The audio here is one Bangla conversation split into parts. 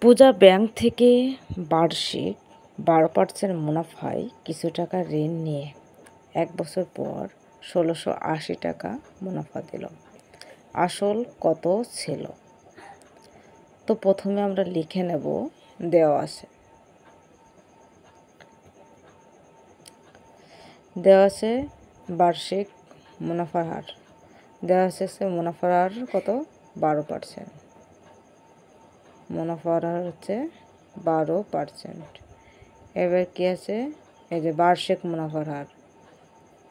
পূজা ব্যাংক থেকে বার্ষিক 12% মুনাফায় কিছু টাকা ঋণ নিয়ে 1 বছর পর 1680 টাকা মুনাফা দিল। আসল কত ছিল? তো প্রথমে আমরা লিখে নেব, দেওয়া আছে বার্ষিক মুনাফার হার, দেওয়া আছে মুনাফার হার কত? 12%। মুনাফার হার হচ্ছে 12%। এবার কি আছে? এই যে বার্ষিক মুনাফার হার,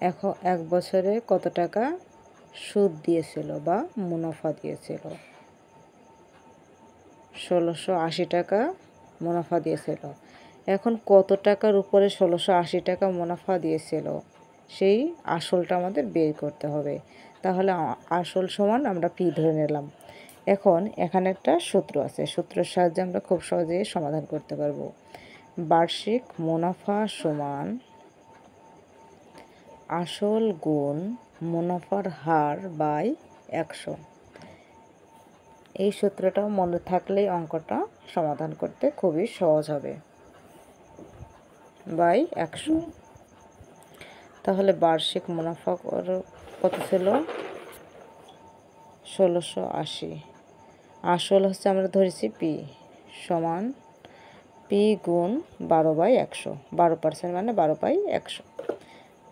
এখন 1 বছরে কত টাকা সুদ দিয়েছিল বা মুনাফা দিয়েছিল? 1680 টাকা মুনাফা দিয়েছিল। এখন কত টাকার উপরে 1680 টাকা মুনাফা দিয়েছিল সেই আসলটা আমাদের বের করতে হবে। তাহলে আসল সমান আমরা পি ধরে নিলাম। এখন এখানে একটা সূত্র আছে, সূত্রের সাহায্যে আমরা খুব সহজেই সমাধান করতে পারবো। বার্ষিক মুনাফা সমান আসল গুণ মুনাফার হার বাই 100। এই সূত্রটা মনে থাকলেই অঙ্কটা সমাধান করতে খুবই সহজ হবে। বাই 100। তাহলে বার্ষিক মুনাফা কত ছিল? 1680। আসল হচ্ছে আমরা ধরেছি পি সমান পি গুণ 12/100। 12% মানে 12/100।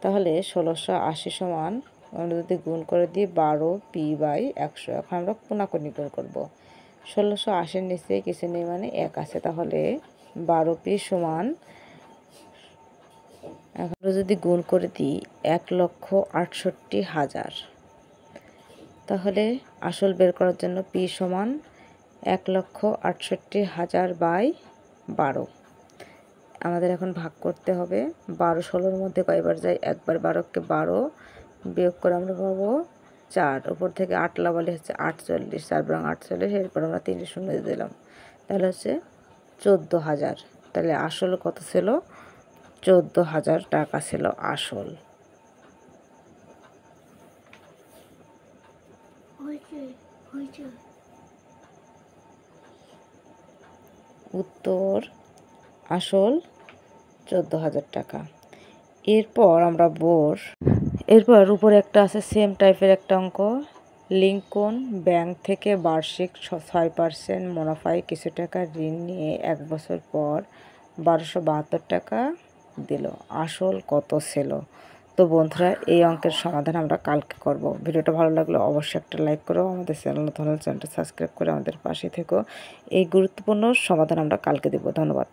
তাহলে 1680 সমান আমরা যদি গুণ করে দিই 12 পি/100। এখন আমরা কোনাকুনি গুণ করবো। 1680-র নিচে কিছু নেই মানে 1 আছে, তাহলে 12 পি সমান, এখন যদি গুণ করে দিই 1,68,000। তাহলে আসল বের করার জন্য পি সমান 1,68,000/12। আমাদের এখন ভাগ করতে হবে। 12 16-র মধ্যে কয়বার যায়? একবার। 12কে 12 বিয়োগ করে আমরা পাবো 4, উপর থেকে 8 লাভালে হচ্ছে 48, 4 বরং 48, এরপর আমরা 3 শূন্য দিয়ে দিলাম, তাহলে হচ্ছে 14,000। তাহলে আসল কত ছিল? 14,000 টাকা ছিল আসল। উত্তর আসল 14,000 টাকা। এরপর আমরা এরপর উপরে একটা আছে সেম টাইপের একটা অঙ্ক। লিঙ্কন ব্যাংক থেকে বার্ষিক 6% মুনাফায় কিছু টাকা ঋণ নিয়ে 1 বছর পর 1272 টাকা দিল। আসল কত ছিল? তো বন্ধুরা, এই অঙ্কের সমাধান আমরা কালকে করব। ভিডিওটা ভালো লাগলে অবশ্যই একটা লাইক করো, আমাদের চ্যানেলটা সাবস্ক্রাইব করে আমাদের পাশে থেকো। এই গুরুত্বপূর্ণ সমাধান আমরা কালকে দেব। ধন্যবাদ।